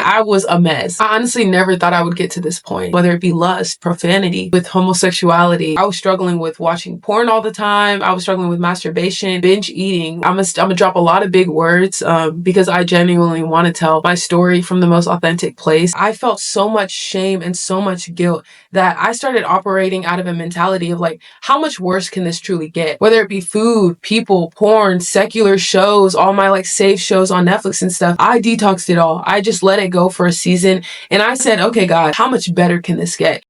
I was a mess. I honestly never thought I would get to this point, whether it be lust, profanity, with homosexuality. I was struggling with watching porn all the time. I was struggling with masturbation, binge eating. I'm gonna drop a lot of big words because I genuinely want to tell my story from the most authentic place. I felt so much shame and so much guilt that I started operating out of a mentality of like, how much worse can this truly get? Whether it be food, people, porn, secular shows, all my like safe shows on Netflix and stuff, I detoxed it all. I just let it go for a season and I said, okay, God, how much better can this get?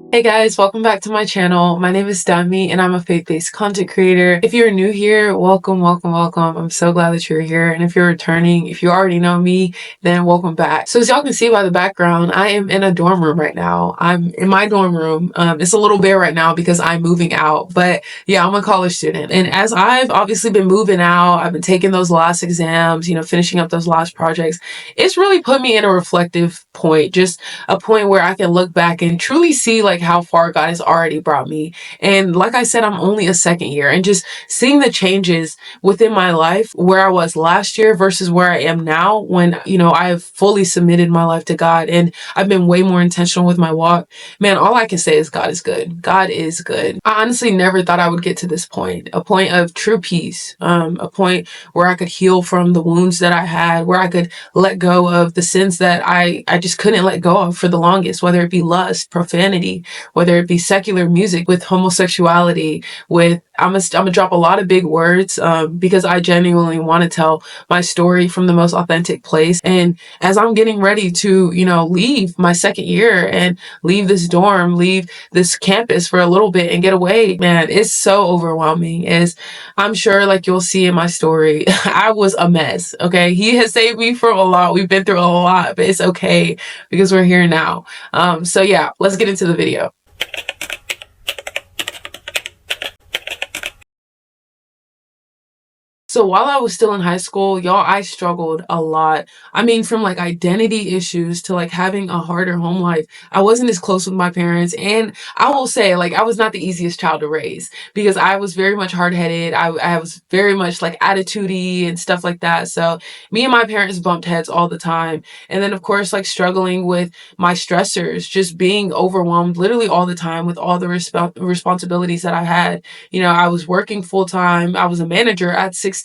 Hey guys, welcome back to my channel. My name is Dami and I'm a faith-based content creator. If you're new here, welcome. I'm so glad that you're here. And if you're returning, if you already know me, then welcome back. So as y'all can see by the background, I am in a dorm room right now. I'm in my dorm room. It's a little bare right now because I'm moving out, but yeah, I'm a college student. And as I've obviously been moving out, I've been taking those last exams, finishing up those last projects. It's really put me in a reflective point, just a point where I can look back and truly see like how far God has already brought me. And like I said, I'm only a second year, and just seeing the changes within my life, where I was last year versus where I am now, when, I have fully submitted my life to God and I've been way more intentional with my walk. Man, all I can say is God is good. God is good. I honestly never thought I would get to this point, a point of true peace, a point where I could heal from the wounds that I had, where I could let go of the sins that I just couldn't let go of for the longest, whether it be lust, profanity, whether it be secular music, with homosexuality, with I'm gonna drop a lot of big words because I genuinely want to tell my story from the most authentic place. And as I'm getting ready to, leave my second year and leave this dorm, leave this campus for a little bit and get away, man, it's so overwhelming. As I'm sure like you'll see in my story, I was a mess, okay? He has saved me from a lot. We've been through a lot, but it's okay because we're here now. So yeah, let's get into the video. So while I was still in high school, y'all, I struggled a lot. I mean, from like identity issues to like having a harder home life. I wasn't as close with my parents. And I will say, like, I was not the easiest child to raise because I was very much hard-headed. I was very much like attitude-y and stuff like that. So me and my parents bumped heads all the time. And then, of course, like struggling with my stressors, just being overwhelmed literally all the time with all the responsibilities that I had. I was working full-time. I was a manager at 16.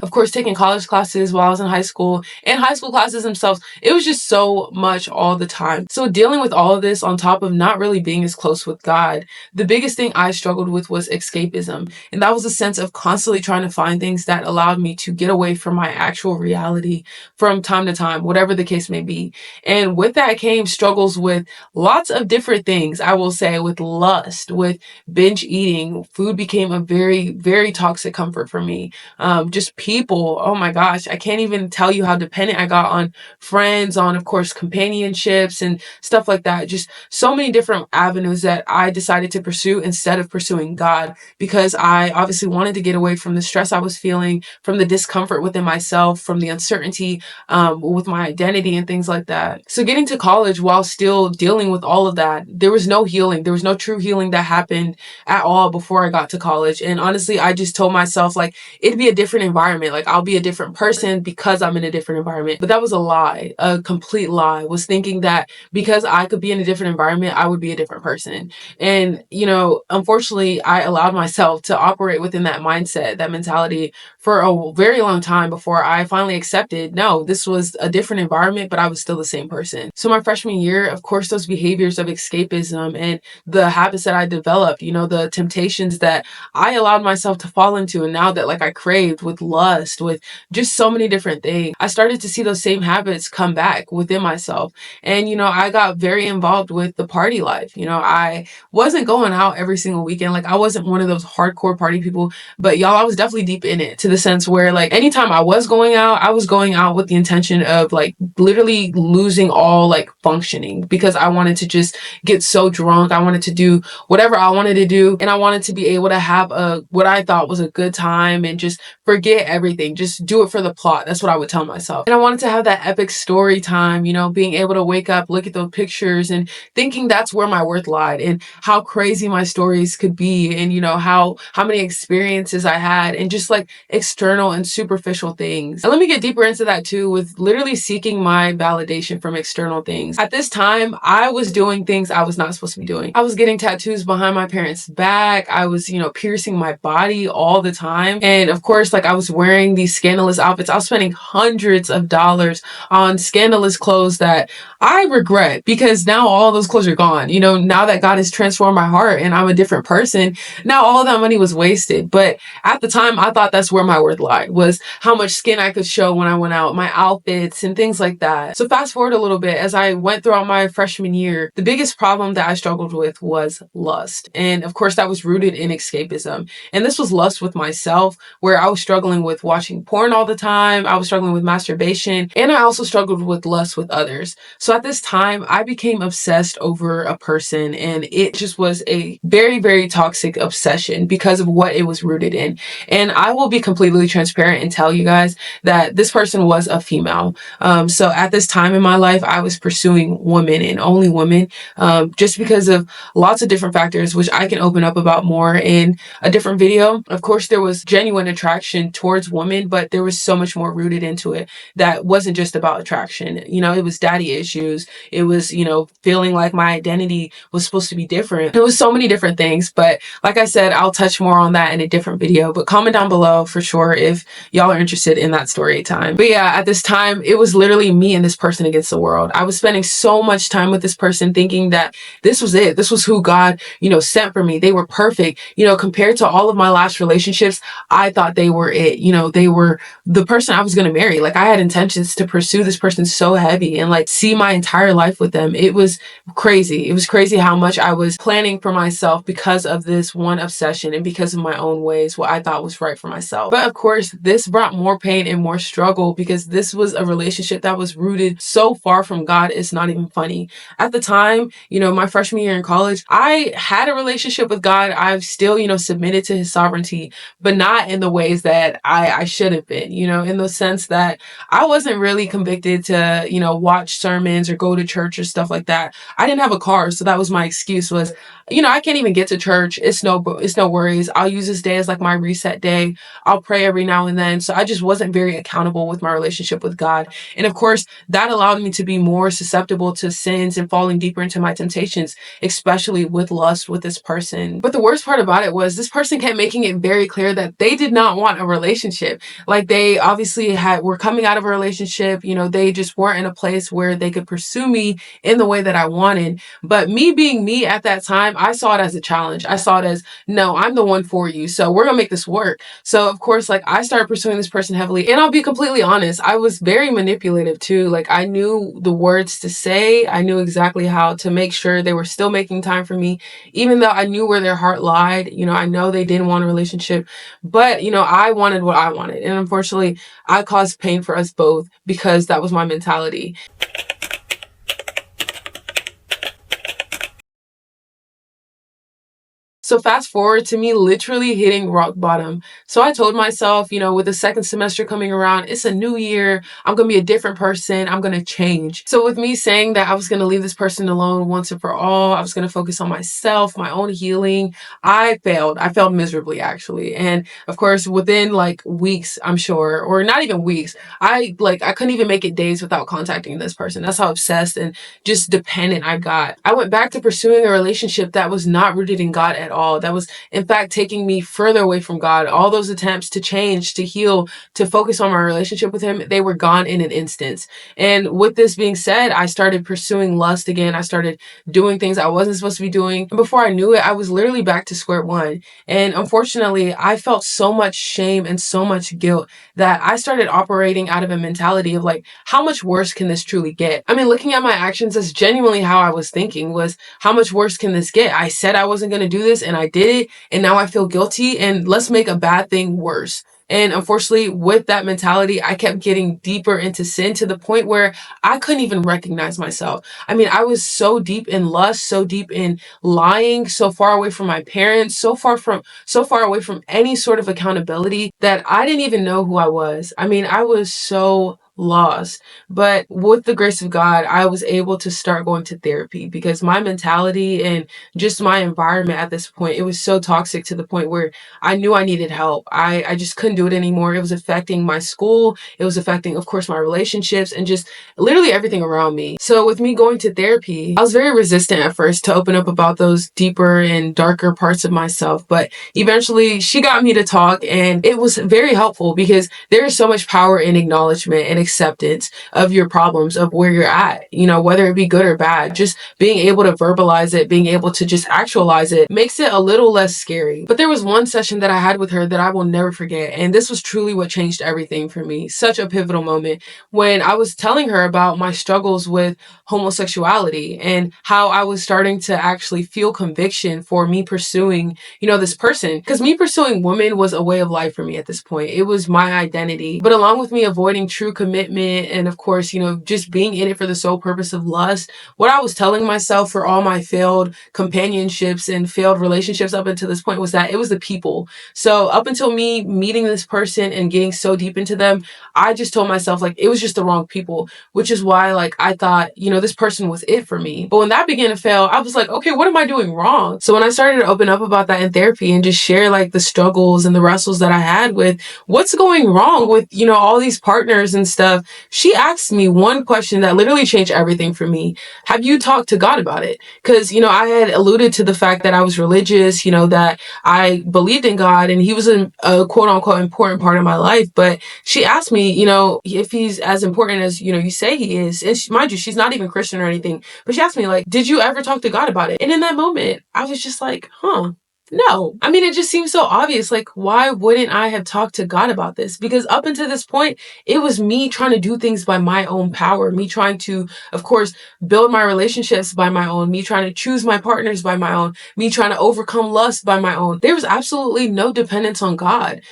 Of course, taking college classes while I was in high school, and high school classes themselves. It was just so much all the time. So dealing with all of this on top of not really being as close with God, the biggest thing I struggled with was escapism. And that was a sense of constantly trying to find things that allowed me to get away from my actual reality from time to time, whatever the case may be. And with that came struggles with lots of different things. I will say, with lust, with binge eating. Food became a very, very toxic comfort for me. Just people, oh my gosh, I can't even tell you how dependent I got on friends, on, of course, companionships and stuff like that. Just so many different avenues that I decided to pursue instead of pursuing God, because I obviously wanted to get away from the stress I was feeling, from the discomfort within myself, from the uncertainty with my identity and things like that. So getting to college while still dealing with all of that, there was no healing. There was no true healing that happened at all before I got to college. And honestly, I just told myself like it'd be a different environment. Like I'll be a different person because I'm in a different environment. But that was a lie, a complete lie, was thinking that because I could be in a different environment, I would be a different person. And, unfortunately, I allowed myself to operate within that mindset, that mentality for a very long time before I finally accepted, no, this was a different environment, but I was still the same person. So my freshman year, of course, those behaviors of escapism and the habits that I developed, the temptations that I allowed myself to fall into, and now that like I craved, with lust, with just so many different things, I started to see those same habits come back within myself. And, I got very involved with the party life. I wasn't going out every single weekend. Like I wasn't one of those hardcore party people, but y'all, I was definitely deep in it, to the sense where like anytime I was going out with the intention of like literally losing all like functioning, because I wanted to just get so drunk. I wanted to do whatever I wanted to do, and I wanted to be able to have what I thought was a good time and just forget everything. Just do it for the plot. That's what I would tell myself. And I wanted to have that epic story time, being able to wake up, look at those pictures and thinking that's where my worth lied and how crazy my stories could be, and how many experiences I had, and just like external and superficial things. And let me get deeper into that too, with literally seeking my validation from external things. At this time, I was doing things I was not supposed to be doing. I was getting tattoos behind my parents' back. I was, piercing my body all the time. And of course, like I was wearing these scandalous outfits. I was spending hundreds of dollars on scandalous clothes that I regret, because now all those clothes are gone. Now that God has transformed my heart and I'm a different person, now all that money was wasted. But at the time, I thought that's where my worth lied, was how much skin I could show when I went out, my outfits and things like that. So fast forward a little bit, as I went throughout my freshman year, the biggest problem that I struggled with was lust. And of course, that was rooted in escapism. And this was lust with myself, where I was struggling with watching porn all the time. I was struggling with masturbation, and I also struggled with lust with others. So at this time, I became obsessed over a person, and it just was a very, very toxic obsession because of what it was rooted in. And I will be completely transparent and tell you guys that this person was a female. So at this time in my life, I was pursuing women and only women, just because of lots of different factors, which I can open up about more in a different video. Of course, there was genuine attraction towards women, but there was so much more rooted into it that wasn't just about attraction. It was daddy issues. It was, feeling like my identity was supposed to be different. It was so many different things. But like I said, I'll touch more on that in a different video. But comment down below for sure if y'all are interested in that story time. But yeah, at this time, it was literally me and this person against the world. I was spending so much time with this person thinking that this was it. This was who God, sent for me. They were perfect. Compared to all of my last relationships, I thought they were it. They were the person I was going to marry. Like I had intentions to pursue this person so heavy and like see my entire life with them. It was crazy. It was crazy how much I was planning for myself because of this one obsession and because of my own ways, what I thought was right for myself. But of course, this brought more pain and more struggle because this was a relationship that was rooted so far from God, it's not even funny. At the time, my freshman year in college, I had a relationship with God. I've still, submitted to his sovereignty, but not in the ways that I should have been, in the sense that I wasn't really convicted to, watch sermons or go to church or stuff like that. I didn't have a car, so that was my excuse was, I can't even get to church. It's no worries. I'll use this day as like my reset day. I'll pray every now and then. So I just wasn't very accountable with my relationship with God. And of course, that allowed me to be more susceptible to sins and falling deeper into my temptations, especially with lust with this person. But the worst part about it was this person kept making it very clear that they did not want a relationship. Like they obviously were coming out of a relationship, they just weren't in a place where they could pursue me in the way that I wanted. But me being me at that time, I saw it as a challenge. I saw it as, no, I'm the one for you. So we're gonna make this work. So of course, like I started pursuing this person heavily, and I'll be completely honest, I was very manipulative too. Like I knew the words to say. I knew exactly how to make sure they were still making time for me, even though I knew where their heart lied. I know they didn't want a relationship, but I wanted what I wanted. And unfortunately, I caused pain for us both because that was my mentality. So fast forward to me literally hitting rock bottom. So I told myself, with the second semester coming around, it's a new year. I'm going to be a different person. I'm going to change. So with me saying that I was going to leave this person alone once and for all, I was going to focus on myself, my own healing. I failed. I failed miserably actually. And of course, within like weeks, I'm sure, or not even weeks, I couldn't even make it days without contacting this person. That's how obsessed and just dependent I got. I went back to pursuing a relationship that was not rooted in God at all. That was, in fact, taking me further away from God. All those attempts to change, to heal, to focus on my relationship with him, they were gone in an instant. And with this being said, I started pursuing lust again. I started doing things I wasn't supposed to be doing. And before I knew it, I was literally back to square one. And unfortunately, I felt so much shame and so much guilt that I started operating out of a mentality of like, how much worse can this truly get? I mean, looking at my actions, that's genuinely how I was thinking, was how much worse can this get? I said I wasn't going to do this and I did it, and now I feel guilty, and let's make a bad thing worse. And unfortunately, with that mentality, I kept getting deeper into sin to the point where I couldn't even recognize myself. I mean, I was so deep in lust, so deep in lying, so far away from my parents, so far away from any sort of accountability that I didn't even know who I was. I mean, I was so lost. But with the grace of God, I was able to start going to therapy because my mentality and just my environment at this point, it was so toxic to the point where I knew I needed help. I just couldn't do it anymore. It was affecting my school. It was affecting, of course, my relationships and just literally everything around me. So with me going to therapy, I was very resistant at first to open up about those deeper and darker parts of myself. But eventually she got me to talk, and it was very helpful because there is so much power in acknowledgement and acceptance of your problems, of where you're at, whether it be good or bad. Just being able to verbalize it, being able to just actualize it makes it a little less scary. But there was one session that I had with her that I will never forget. And this was truly what changed everything for me. Such a pivotal moment when I was telling her about my struggles with homosexuality and how I was starting to actually feel conviction for me pursuing, this person. Because me pursuing women was a way of life for me at this point. It was my identity. But along with me avoiding true commitment and, of course, just being in it for the sole purpose of lust, what I was telling myself for all my failed companionships and failed relationships up until this point was that it was the people. So up until me meeting this person and getting so deep into them, I just told myself like it was just the wrong people, which is why like I thought, this person was it for me. But when that began to fail, I was like, okay, what am I doing wrong? So when I started to open up about that in therapy and just share like the struggles and the wrestles that I had with what's going wrong with, all these partners and stuff, she asked me one question that literally changed everything for me. Have you talked to God about it? Because, I had alluded to the fact that I was religious, that I believed in God and he was a quote unquote important part of my life. But she asked me, if he's as important as, you say he is. And mind you, she's not even Christian or anything. But she asked me like, did you ever talk to God about it? And in that moment, I was just like, no. I mean, it just seems so obvious. Like, why wouldn't I have talked to God about this? Because up until this point, it was me trying to do things by my own power, me trying to, of course, build my relationships by my own, me trying to choose my partners by my own, me trying to overcome lust by my own. There was absolutely no dependence on God.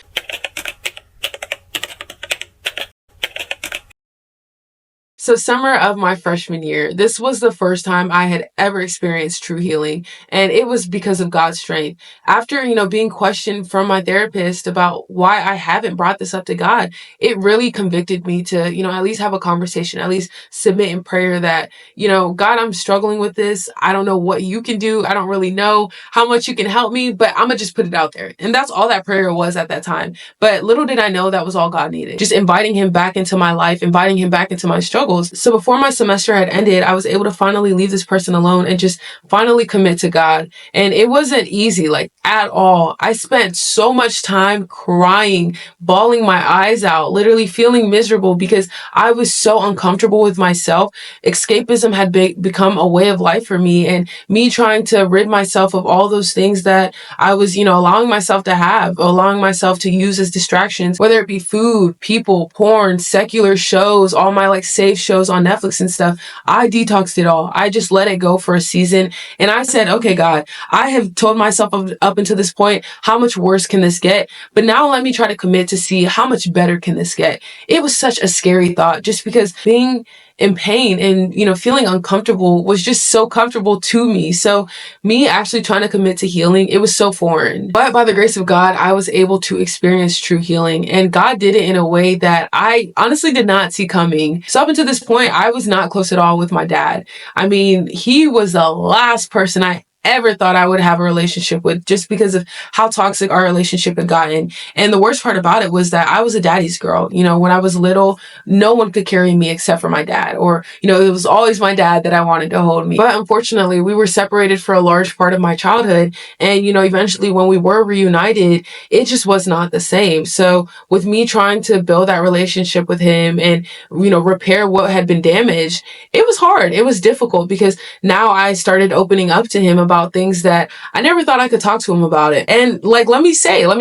So summer of my freshman year, this was the first time I had ever experienced true healing. And it was because of God's strength. After, being questioned from my therapist about why I haven't brought this up to God, it really convicted me to, at least have a conversation, at least submit in prayer that, God, I'm struggling with this. I don't know what you can do. I don't really know how much you can help me, but I'm gonna just put it out there. And that's all that prayer was at that time. But little did I know that was all God needed. Just inviting him back into my life, inviting him back into my struggles. So before my semester had ended, I was able to finally leave this person alone and just finally commit to God. And it wasn't easy, like at all. I spent so much time crying, bawling my eyes out, literally feeling miserable because I was so uncomfortable with myself. Escapism had become a way of life for me, and me trying to rid myself of all those things that I was, allowing myself to have, allowing myself to use as distractions, whether it be food, people, porn, secular shows, all my like safe shows on Netflix and stuff. I detoxed it all. I just let it go for a season. And I said, okay, God, I have told myself up until this point, how much worse can this get? But now let me try to commit to see how much better can this get. It was such a scary thought just because being in pain and, feeling uncomfortable was just so comfortable to me. So me actually trying to commit to healing, it was so foreign. But by the grace of God, I was able to experience true healing, and God did it in a way that I honestly did not see coming. So up until this point, I was not close at all with my dad. I mean, he was the last person I ever thought I would have a relationship with just because of how toxic our relationship had gotten. And the worst part about it was that I was a daddy's girl. When I was little, no one could carry me except for my dad, or, it was always my dad that I wanted to hold me. But unfortunately, we were separated for a large part of my childhood. And, eventually when we were reunited, it just was not the same. So with me trying to build that relationship with him and, repair what had been damaged, it was hard. It was difficult because now I started opening up to him about things that I never thought I could talk to him about it. And like, let me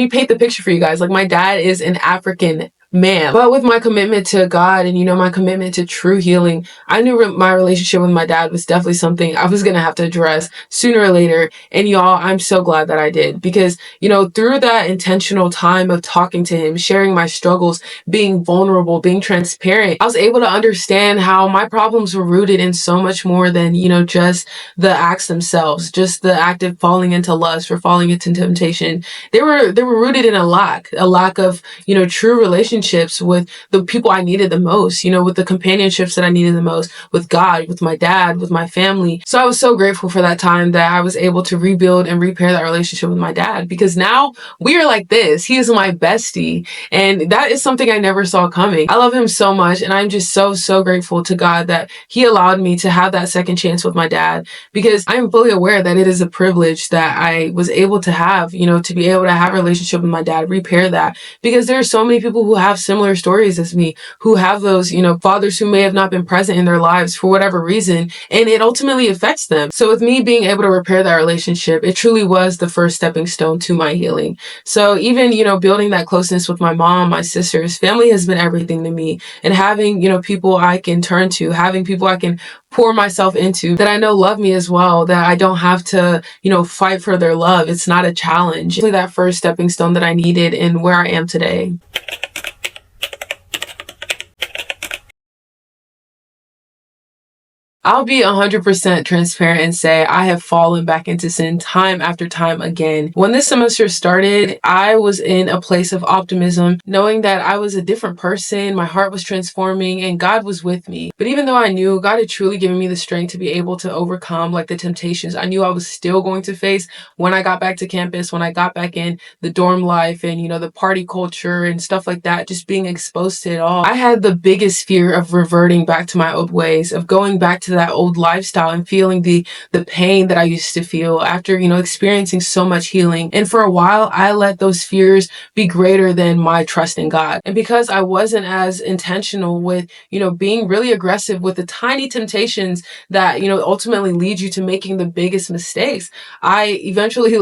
paint the picture for you guys. Like, my dad is an African man. But with my commitment to God and, my commitment to true healing, I knew my relationship with my dad was definitely something I was going to have to address sooner or later. And y'all, I'm so glad that I did, because, through that intentional time of talking to him, sharing my struggles, being vulnerable, being transparent, I was able to understand how my problems were rooted in so much more than, just the acts themselves, just the act of falling into lust or falling into temptation. They were rooted in a lack of, true relationships with the people I needed the most, with the companionships that I needed the most, with God, with my dad, with my family. So I was so grateful for that time that I was able to rebuild and repair that relationship with my dad, because now we are like this. He is my bestie. And that is something I never saw coming. I love him so much. And I'm just so, so grateful to God that he allowed me to have that second chance with my dad, because I'm fully aware that it is a privilege that I was able to have, to be able to have a relationship with my dad, repair that, because there are so many people who have similar stories as me, who have those, fathers who may have not been present in their lives for whatever reason, and it ultimately affects them. So with me being able to repair that relationship, it truly was the first stepping stone to my healing. So even, building that closeness with my mom, my sisters, family has been everything to me. And having, people I can turn to, having people I can pour myself into that I know love me as well, that I don't have to, fight for their love. It's not a challenge. It's really that first stepping stone that I needed and where I am today. I'll be 100% transparent and say I have fallen back into sin time after time again. When this semester started, I was in a place of optimism, knowing that I was a different person, my heart was transforming, and God was with me. But even though I knew God had truly given me the strength to be able to overcome like the temptations I knew I was still going to face when I got back to campus, when I got back in the dorm life and, the party culture and stuff like that, just being exposed to it all, I had the biggest fear of reverting back to my old ways, of going back to that old lifestyle and feeling the pain that I used to feel after, experiencing so much healing. And for a while, I let those fears be greater than my trust in God. And because I wasn't as intentional with, being really aggressive with the tiny temptations that, ultimately lead you to making the biggest mistakes, I eventually,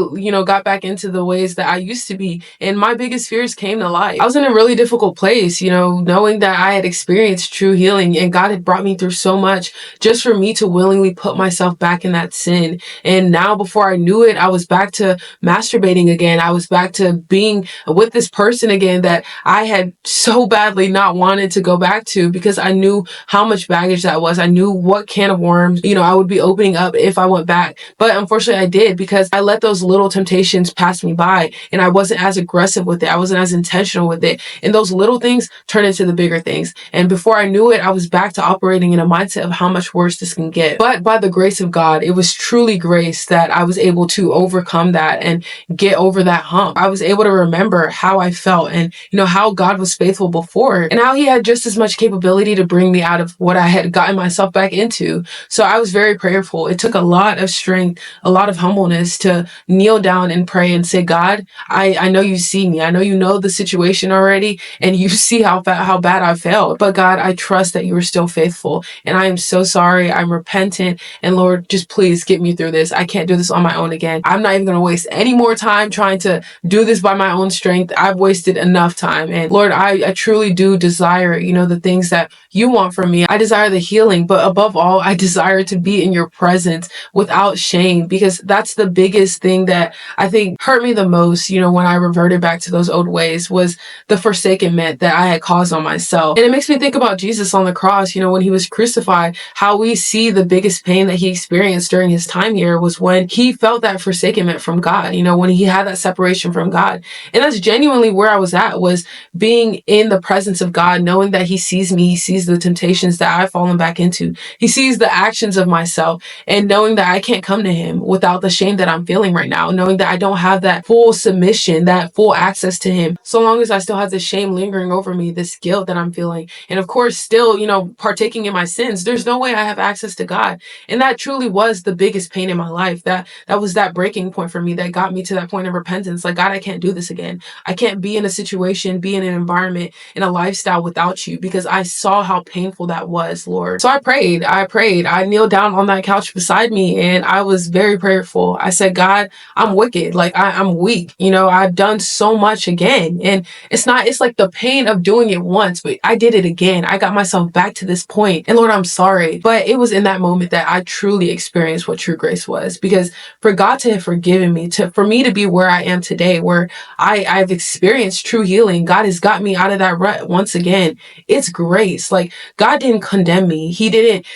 got back into the ways that I used to be. And my biggest fears came to light. I was in a really difficult place, knowing that I had experienced true healing and God had brought me through so much just for me to willingly put myself back in that sin. And now, before I knew it, I was back to masturbating again. I was back to being with this person again that I had so badly not wanted to go back to, because I knew how much baggage that was. I knew what can of worms, I would be opening up if I went back. But unfortunately I did, because I let those little temptations pass me by and I wasn't as aggressive with it. I wasn't as intentional with it. And those little things turned into the bigger things. And before I knew it, I was back to operating in a mindset of how much worse this can get. But by the grace of God, it was truly grace that I was able to overcome that and get over that hump. I was able to remember how I felt and, how God was faithful before and how he had just as much capability to bring me out of what I had gotten myself back into. So I was very prayerful. It took a lot of strength, a lot of humbleness to kneel down and pray and say, God, I know you see me. I know you know the situation already and you see how bad I failed. But God, I trust that you are still faithful. And I am so sorry. I'm repentant. And Lord, just please get me through this. I can't do this on my own again. I'm not even going to waste any more time trying to do this by my own strength. I've wasted enough time. And Lord, I truly do desire, the things that you want from me. I desire the healing, but above all, I desire to be in your presence without shame, because that's the biggest thing that I think hurt me the most, when I reverted back to those old ways, was the forsakenness that I had caused on myself. And it makes me think about Jesus on the cross, when he was crucified, how we see the biggest pain that he experienced during his time here was when he felt that forsakenness from God, when he had that separation from God. And that's genuinely where I was at, was being in the presence of God, knowing that he sees me, he sees the temptations that I've fallen back into, he sees the actions of myself, and knowing that I can't come to him without the shame that I'm feeling right now, knowing that I don't have that full submission, that full access to him, so long as I still have this shame lingering over me, this guilt that I'm feeling, and of course still, partaking in my sins. There's no way I have access to God. And that truly was the biggest pain in my life. That was that breaking point for me that got me to that point of repentance. Like, God, I can't do this again. I can't be in a situation, be in an environment, in a lifestyle without you, because I saw how painful that was, Lord. So I prayed. I kneeled down on that couch beside me, and I was very prayerful. I said, God, I'm wicked. Like, I'm weak. I've done so much again. And it's like the pain of doing it once, but I did it again. I got myself back to this point. And Lord, I'm sorry. But it was in that moment that I truly experienced what true grace was, because for God to have forgiven me, for me to be where I am today, where I've experienced true healing, God has got me out of that rut once again. It's grace. Like, God didn't condemn me. He didn't,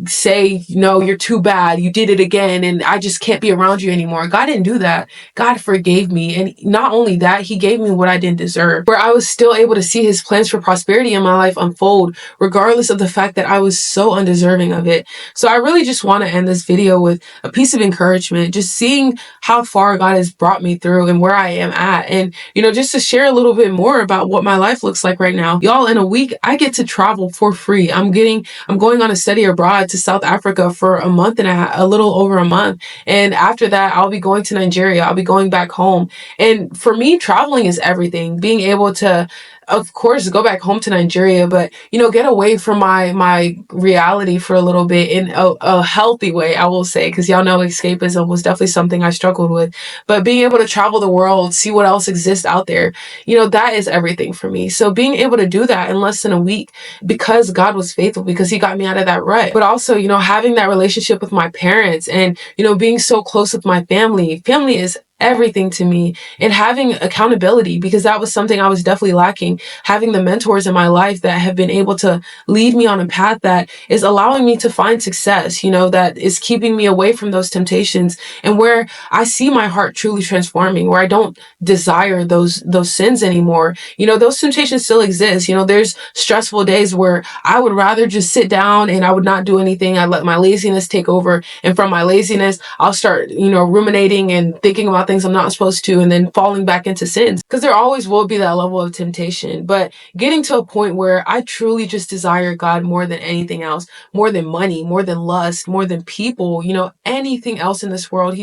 say, no, you're too bad. You did it again, and I just can't be around you anymore. God didn't do that. God forgave me. And not only that, he gave me what I didn't deserve, where I was still able to see his plans for prosperity in my life unfold, regardless of the fact that I was so undeserving of it. So I really just want to end this video with a piece of encouragement, just seeing how far God has brought me through and where I am at. And, just to share a little bit more about what my life looks like right now. Y'all, in a week, I get to travel for free. I'm going on a study abroad to South Africa for a month and a little over a month. And after that, I'll be going to Nigeria. I'll be going back home. And for me, traveling is everything. Being able to, of course, go back home to Nigeria, but, get away from my reality for a little bit in a healthy way, I will say, because y'all know escapism was definitely something I struggled with. But being able to travel the world, see what else exists out there, that is everything for me. So being able to do that in less than a week, because God was faithful, because he got me out of that rut. But also, having that relationship with my parents and, being so close with my family. Family is everything to me, and having accountability, because that was something I was definitely lacking. Having the mentors in my life that have been able to lead me on a path that is allowing me to find success, that is keeping me away from those temptations, and where I see my heart truly transforming, where I don't desire those sins anymore. Those temptations still exist. There's stressful days where I would rather just sit down and I would not do anything. I let my laziness take over, and from my laziness, I'll start, ruminating and thinking about things I'm not supposed to, and then falling back into sins, because there always will be that level of temptation. But getting to a point where I truly just desire God more than anything else, more than money, more than lust, more than people, anything else in this world.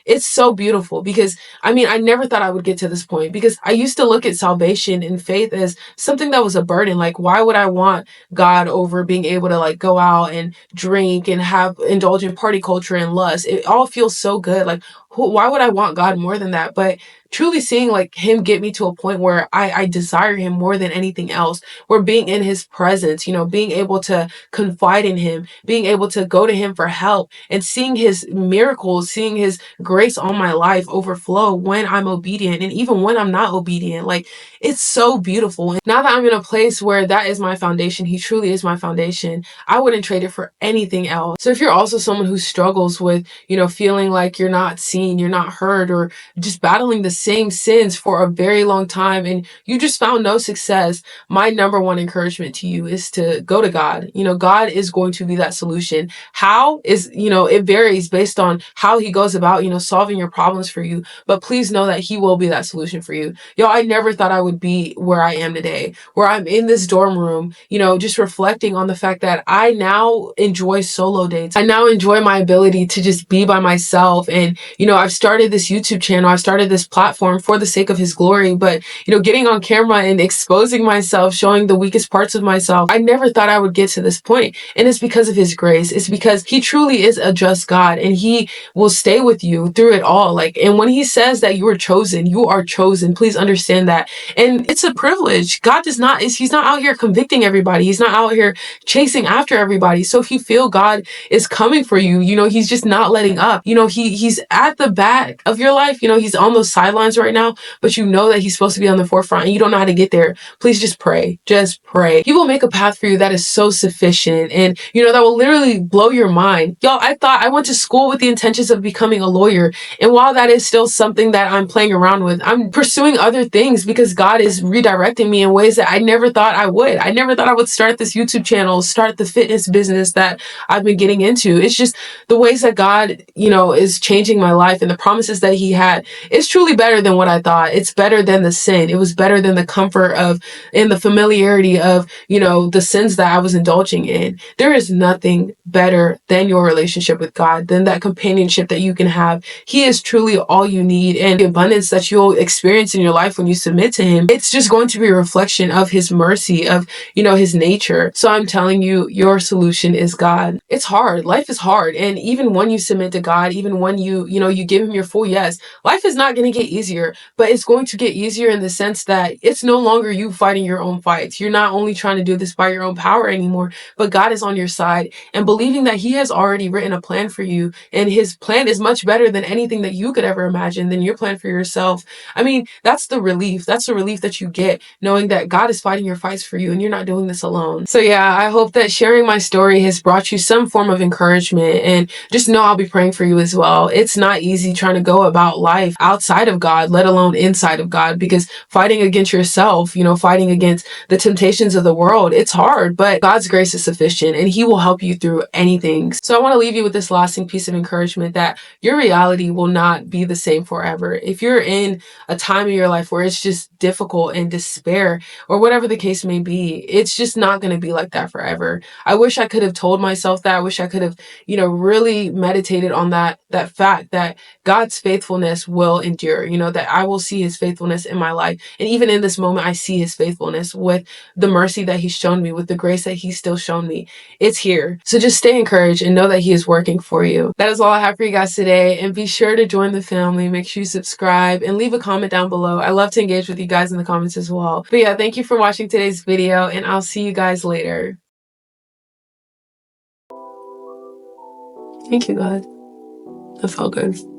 It's so beautiful, because I never thought I would get to this point, because I used to look at salvation and faith as something that was a burden. Like, why would I want God over being able to like go out and drink and indulge in party culture and lust? It all feels so good. Like, why would I want God more than that? But truly seeing like him get me to a point where I desire him more than anything else, where being in his presence, being able to confide in him, being able to go to him for help, and seeing his miracles, seeing his grace on my life overflow when I'm obedient, and even when I'm not obedient. Like, it's so beautiful. And now that I'm in a place where that is my foundation, he truly is my foundation, I wouldn't trade it for anything else. So if you're also someone who struggles with, feeling like you're not seen, you're not heard, or just battling the same sins for a very long time, and you just found no success, my number one encouragement to you is to go to God. God is going to be that solution. How is, it varies based on how he goes about, solving your problems for you. But please know that he will be that solution for you. I never thought I would be where I am today, where I'm in this dorm room, just reflecting on the fact that I now enjoy solo dates. I now enjoy my ability to just be by myself. And, I've started this YouTube channel. I've started this platform for the sake of his glory. But, getting on camera and exposing myself, showing the weakest parts of myself, I never thought I would get to this point. And it's because of his grace. It's because he truly is a just God, and he will stay with you through it all. Like, and when he says that you are chosen, you are chosen. Please understand that. And it's a privilege. God he's not out here convicting everybody. He's not out here chasing after everybody. So if you feel God is coming for you, he's just not letting up. He's at the back of your life. He's on those sidelines right now, but that he's supposed to be on the forefront, and you don't know how to get there. Please just pray. Just pray. He will make a path for you that is so sufficient, and that will literally blow your mind. Y'all, I went to school with the intentions of becoming a lawyer, and while that is still something that I'm playing around with, I'm pursuing other things because God is redirecting me in ways that I never thought I would. I never thought I would start this YouTube channel, start the fitness business that I've been getting into. It's just the ways that God, is changing my life. life and the promises that he had, it's truly better than what I thought. It's better than the sin. It was better than the comfort of and the familiarity of, the sins that I was indulging in. There is nothing better than your relationship with God, than that companionship that you can have. He is truly all you need, and the abundance that you'll experience in your life when you submit to him, it's just going to be a reflection of his mercy, of, his nature. So I'm telling you, your solution is God. It's hard. Life is hard. And even when you submit to God, even when you give him your full yes, life is not going to get easier, but it's going to get easier in the sense that it's no longer you fighting your own fights. You're not only trying to do this by your own power anymore, but God is on your side, and believing that he has already written a plan for you, and his plan is much better than anything that you could ever imagine, than your plan for yourself. I mean, that's the relief. That's the relief that you get, knowing that God is fighting your fights for you and you're not doing this alone. So yeah, I hope that sharing my story has brought you some form of encouragement, and just know I'll be praying for you as well. It's not easy trying to go about life outside of God, let alone inside of God, because fighting against yourself, fighting against the temptations of the world, it's hard, but God's grace is sufficient and he will help you through anything. So I want to leave you with this lasting piece of encouragement that your reality will not be the same forever. If you're in a time in your life where it's just difficult and despair, or whatever the case may be, it's just not going to be like that forever. I wish I could have told myself that. I wish I could have, really meditated on that fact that God's faithfulness will endure, that I will see his faithfulness in my life. And even in this moment, I see his faithfulness with the mercy that he's shown me, with the grace that he's still shown me. It's here. So just stay encouraged and know that he is working for you. That is all I have for you guys today. And be sure to join the family. Make sure you subscribe and leave a comment down below. I love to engage with you guys in the comments as well. But yeah, thank you for watching today's video, and I'll see you guys later. Thank you, God. That felt good.